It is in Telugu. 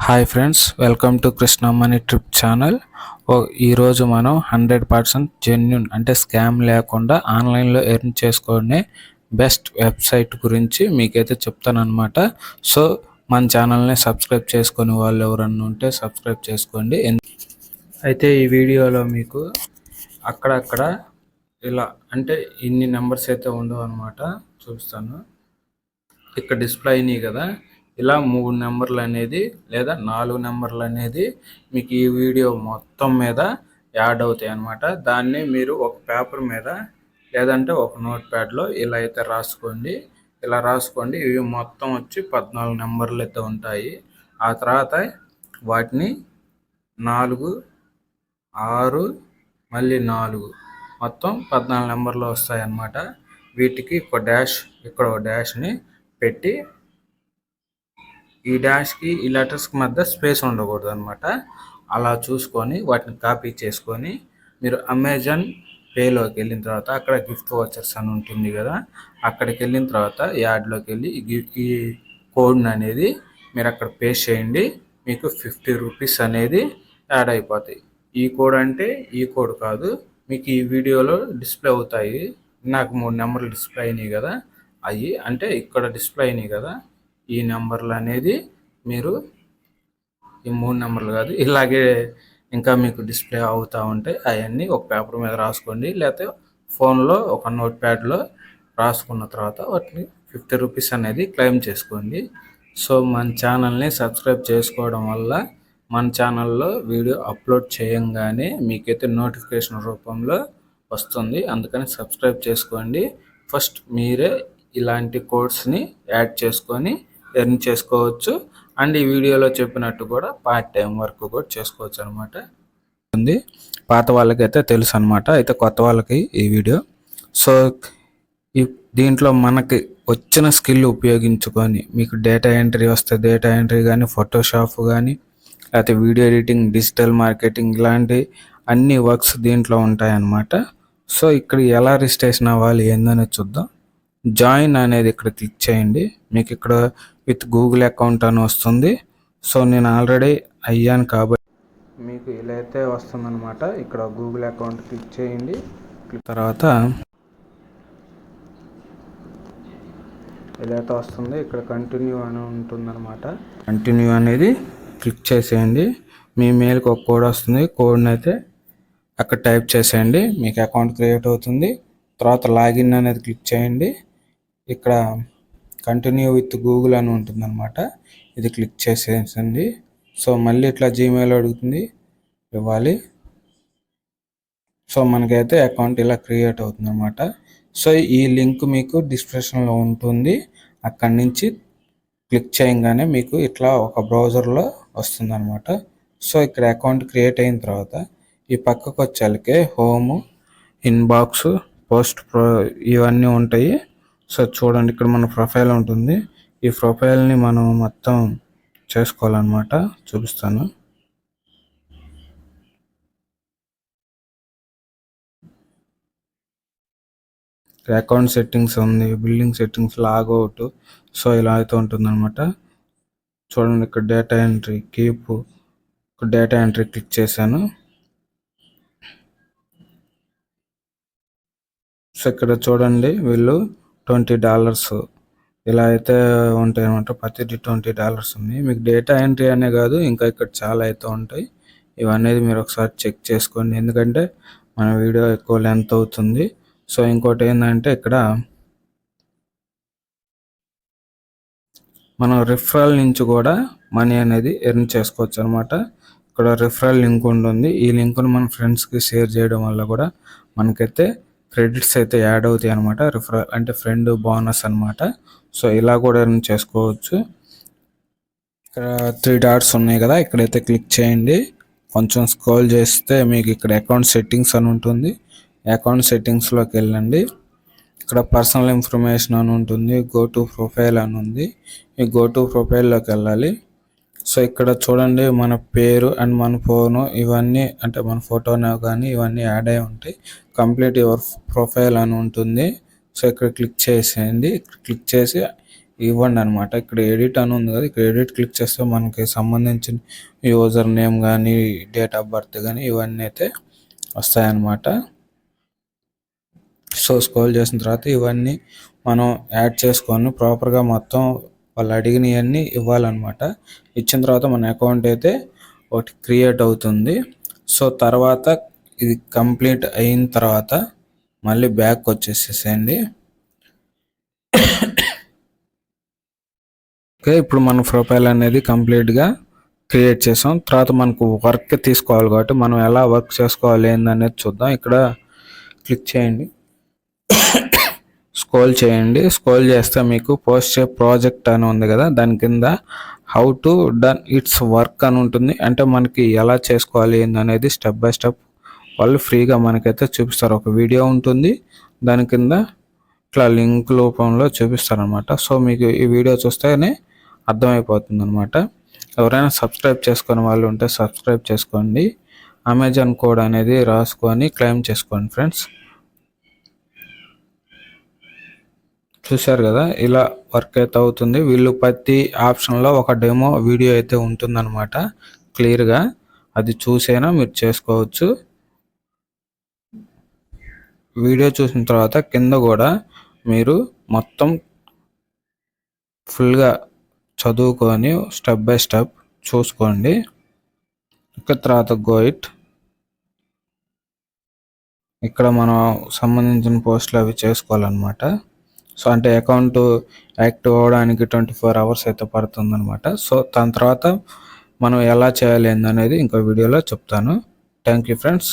Hi friends, welcome to Krishna money trip channel. ఈరోజు మనం 100% జెన్యున్ అంటే స్కామ్ లేకుండా ఆన్లైన్లో ఎర్న్ చేసుకునే బెస్ట్ వెబ్సైట్ గురించి మీకైతే చెప్తానమాట. సో మన ఛానల్ని సబ్స్క్రైబ్ చేసుకునే వాళ్ళు ఎవరన్నా ఉంటే సబ్స్క్రైబ్ చేసుకోండి. అయితే ఈ వీడియోలో మీకు అక్కడక్కడ ఇలా అంటే ఇన్ని నెంబర్స్ అయితే ఉండవు అనమాట, చూపిస్తాను. ఇక్కడ డిస్ప్లే అయినాయి కదా, ఇలా 3 నెంబర్లు అనేది లేదా 4 నెంబర్లు అనేది మీకు ఈ వీడియో మొత్తం మీద యాడ్ అవుతాయి అన్నమాట. దాన్ని మీరు ఒక పేపర్ మీద లేదంటే ఒక నోట్ ప్యాడ్లో ఇలా అయితే రాసుకోండి. ఇలా రాసుకోండి. ఇవి మొత్తం వచ్చి 14 నెంబర్లు అయితే ఉంటాయి. ఆ తర్వాత వాటిని 4, 6 మళ్ళీ 4 మొత్తం 14 నెంబర్లు వస్తాయి అన్నమాట. వీటికి ఒక డాష్, ఇక్కడ ఒక డాష్ని పెట్టి ఈ డాష్కి ఈ లెటర్స్కి మధ్య స్పేస్ ఉండకూడదు అనమాట. అలా చూసుకొని వాటిని కాపీ చేసుకొని మీరు అమెజాన్ పేలోకి వెళ్ళిన తర్వాత అక్కడ గిఫ్ట్ వాచర్స్ అని ఉంటుంది కదా, అక్కడికి వెళ్ళిన తర్వాత యాడ్లోకి వెళ్ళి ఈ కోడ్ని అనేది మీరు అక్కడ పేస్ట్ చేయండి. మీకు 50 రూపీస్ అనేది యాడ్ అయిపోతాయి. ఈ కోడ్ అంటే ఈ కోడ్ కాదు, మీకు ఈ వీడియోలో డిస్ప్లే అవుతాయి. నాకు 3 నెంబర్లు డిస్ప్లే అయినాయి కదా, అవి అంటే ఇక్కడ డిస్ప్లే అయినాయి కదా, ఈ నెంబర్లు అనేది మీరు ఈ 3 నెంబర్లు కాదు, ఇలాగే ఇంకా మీకు డిస్ప్లే అవుతూ ఉంటాయి. అవన్నీ ఒక పేపర్ మీద రాసుకోండి, లేకపోతే ఫోన్లో ఒక నోట్ ప్యాడ్లో రాసుకున్న తర్వాత వాటిని 50 రూపీస్ అనేది క్లెయిమ్ చేసుకోండి. సో మన ఛానల్ని సబ్స్క్రైబ్ చేసుకోవడం వల్ల మన ఛానల్లో వీడియో అప్లోడ్ చేయంగానే మీకైతే నోటిఫికేషన్ రూపంలో వస్తుంది. అందుకని సబ్స్క్రైబ్ చేసుకోండి. ఫస్ట్ మీరే ఇలాంటి కోడ్స్ని యాడ్ చేసుకొని ఎర్న్ చేసుకోవచ్చు. అండ్ ఈ వీడియోలో చెప్పినట్టు కూడా పార్ట్ టైం వర్క్ కూడా చేసుకోవచ్చు అనమాట. పాత వాళ్ళకైతే తెలుసు అనమాట, అయితే కొత్త వాళ్ళకి ఈ వీడియో. సో దీంట్లో మనకి వచ్చిన స్కిల్ ఉపయోగించుకొని మీకు డేటా ఎంట్రీ వస్తే డేటా ఎంట్రీ కానీ, ఫోటోషాప్ కానీ, లేకపోతే వీడియో ఎడిటింగ్, డిజిటల్ మార్కెటింగ్, ఇలాంటి అన్ని వర్క్స్ దీంట్లో ఉంటాయన్నమాట. సో ఇక్కడ ఎలా రిజిస్ట్రేషన్ అవ్వాలి ఏందనేది చూద్దాం. జాయిన్ అనేది ఇక్కడ క్లిక్ చేయండి. మీకు ఇక్కడ విత్ గూగుల్ అకౌంట్ అని వస్తుంది. సో నేను ఆల్రెడీ అయ్యాను కాబట్టి మీకు ఇలా అయితే వస్తుందన్నమాట. ఇక్కడ గూగుల్ అకౌంట్ క్లిక్ చేయండి. తర్వాత ఇలా అయితే వస్తుంది. ఇక్కడ కంటిన్యూ అని ఉంటుందన్నమాట. కంటిన్యూ అనేది క్లిక్ చేసేయండి. మీ మెయిల్కి ఒక కోడ్ వస్తుంది. కోడ్ని అయితే అక్కడ టైప్ చేసేయండి. మీకు అకౌంట్ క్రియేట్ అవుతుంది. తర్వాత లాగిన్ అనేది క్లిక్ చేయండి. ఇక్కడ కంటిన్యూ విత్ గూగుల్ అని ఉంటుందన్నమాట. ఇది క్లిక్ చేసేసండి. సో మళ్ళీ ఇట్లా జీమెయిల్ అడుగుతుంది, ఇవ్వాలి. సో మనకైతే అకౌంట్ ఇలా క్రియేట్ అవుతుంది అనమాట. సో ఈ లింక్ మీకు డిస్క్రిప్షన్లో ఉంటుంది. అక్కడి నుంచి క్లిక్ చేయగానే మీకు ఇట్లా ఒక బ్రౌజర్లో వస్తుంది అనమాట. సో ఇక్కడ అకౌంట్ క్రియేట్ అయిన తర్వాత ఈ పక్కకు వచ్చేళ్ళకే హోము, ఇన్బాక్స్, పోస్ట్ ఇవన్నీ ఉంటాయి. సో చూడండి, ఇక్కడ మన ప్రొఫైల్ ఉంటుంది. ఈ ప్రొఫైల్ని మనం మొత్తం చేసుకోవాలన్నమాట. చూపిస్తాను. అకౌంట్ సెట్టింగ్స్ ఉంది, బిల్డింగ్ సెట్టింగ్స్, లాగౌట్. సో ఇలా అయితే ఉంటుందన్నమాట. చూడండి, ఇక్కడ data entry, keep, data entry click చేశాను. సో ఇక్కడ చూడండి, వీళ్ళు $20 ఇలా అయితే ఉంటాయి అనమాట. ప్రతిదీ $20 ఉంది. మీకు డేటా ఎంట్రీ అనే కాదు, ఇంకా ఇక్కడ చాలా అయితే ఉంటాయి. ఇవన్నీ మీరు ఒకసారి చెక్ చేసుకోండి, ఎందుకంటే మన వీడియో ఎక్కువ లెంత్ అవుతుంది. సో ఇంకోటి ఏంటంటే ఇక్కడ మనం రిఫరల్ నుంచి కూడా మనీ అనేది ఎర్న్ చేసుకోవచ్చు అనమాట. ఇక్కడ రిఫరల్ లింక్ ఉంటుంది. ఈ లింక్ను మన ఫ్రెండ్స్కి షేర్ చేయడం వల్ల కూడా మనకైతే క్రెడిట్స్ అయితే యాడ్ అవుతాయి అనమాట. రిఫరల్ అంటే ఫ్రెండ్ బోనస్ అనమాట. సో ఇలా కూడా ఎర్న్ చేసుకోవచ్చు. ఇక్కడ 3 డాట్స్ ఉన్నాయి కదా, ఇక్కడైతే క్లిక్ చేయండి. కొంచెం స్క్రోల్ చేస్తే మీకు ఇక్కడ అకౌంట్ సెట్టింగ్స్ అని ఉంటుంది. అకౌంట్ సెట్టింగ్స్లోకి వెళ్ళండి. ఇక్కడ పర్సనల్ ఇన్ఫర్మేషన్ అని ఉంటుంది, గో టు ప్రొఫైల్ అని ఉంది. ఈ గో టు ప్రొఫైల్లోకి వెళ్ళాలి. సో ఇక్కడ చూడండి, మన పేరు అండ్ మన ఫోను ఇవన్నీ అంటే మన ఫోటోనే కానీ ఇవన్నీ యాడ్ అయి ఉంటాయి. కంప్లీట్ యువర్ ప్రొఫైల్ అని ఉంటుంది. సో ఇక్కడ క్లిక్ చేసేయండి. క్లిక్ చేసి ఇవ్వండి అనమాట. ఇక్కడ ఎడిట్ అని ఉంది కదా, ఇక్కడ ఎడిట్ క్లిక్ చేస్తే మనకి సంబంధించిన యూజర్ నేమ్ కానీ డేట్ ఆఫ్ బర్త్ కానీ ఇవన్నీ అయితే వస్తాయన్నమాట. సో స్క్రోల్ చేసిన తర్వాత ఇవన్నీ మనం యాడ్ చేసుకొని ప్రాపర్గా మొత్తం వాళ్ళు అడిగినవన్నీ ఇవ్వాలన్నమాట. ఇచ్చిన తర్వాత మన అకౌంట్ అయితే ఒకటి క్రియేట్ అవుతుంది. సో తర్వాత ఇది కంప్లీట్ అయిన తర్వాత మళ్ళీ బ్యాక్ వచ్చేసేయండి. ఓకే, ఇప్పుడు మన ప్రొఫైల్ అనేది కంప్లీట్గా క్రియేట్ చేసాం. తర్వాత మనకు వర్క్ తీసుకోవాలి కాబట్టి మనం ఎలా వర్క్ చేసుకోవాలి ఏందనేది చూద్దాం. ఇక్కడ క్లిక్ చేయండి, స్క్రోల్ చేయండి. స్క్రోల్ చేస్తే మీకు పోస్ట్ ప్రాజెక్ట్ అని ఉంది కదా, దాని కింద how to done it's work అని ఉంటుంది. అంటే మనకి ఎలా చేసుకోవాలి ఏందనేది స్టెప్ బై స్టెప్ వాళ్ళు ఫ్రీగా మనకైతే చూపిస్తారు. ఒక వీడియో ఉంటుంది, దాని కింద ఇట్లా లింక్ రూపంలో చూపిస్తారు అనమాట. సో మీకు ఈ వీడియో చూస్తేనే అర్థమైపోతుంది అనమాట. ఎవరైనా సబ్స్క్రైబ్ చేసుకునే వాళ్ళు ఉంటే సబ్స్క్రైబ్ చేసుకోండి. అమెజాన్ కోడ్ అనేది రాసుకొని క్లెయిమ్ చేసుకోండి ఫ్రెండ్స్. చూశారు కదా, ఇలా వర్క్ అయితే అవుతుంది. వీళ్ళు ప్రతి ఆప్షన్లో ఒక డెమో వీడియో అయితే ఉంటుందన్నమాట క్లియర్గా. అది చూసైనా మీరు చేసుకోవచ్చు. వీడియో చూసిన తర్వాత కింద కూడా మీరు మొత్తం ఫుల్గా చదువుకొని స్టెప్ బై స్టెప్ చూసుకోండి. ఇక తర్వాత గో ఇట్. ఇక్కడ మనం సంబంధించిన పోస్టులు అవి చేసుకోవాలన్నమాట. సో అంటే అకౌంట్ యాక్టివ్ అవ్వడానికి 24 hours అయితే పడుతుందన్నమాట. సో దాని తర్వాత మనం ఎలా చేయాలి అనేది ఇంకో వీడియోలో చెప్తాను. Thank you friends.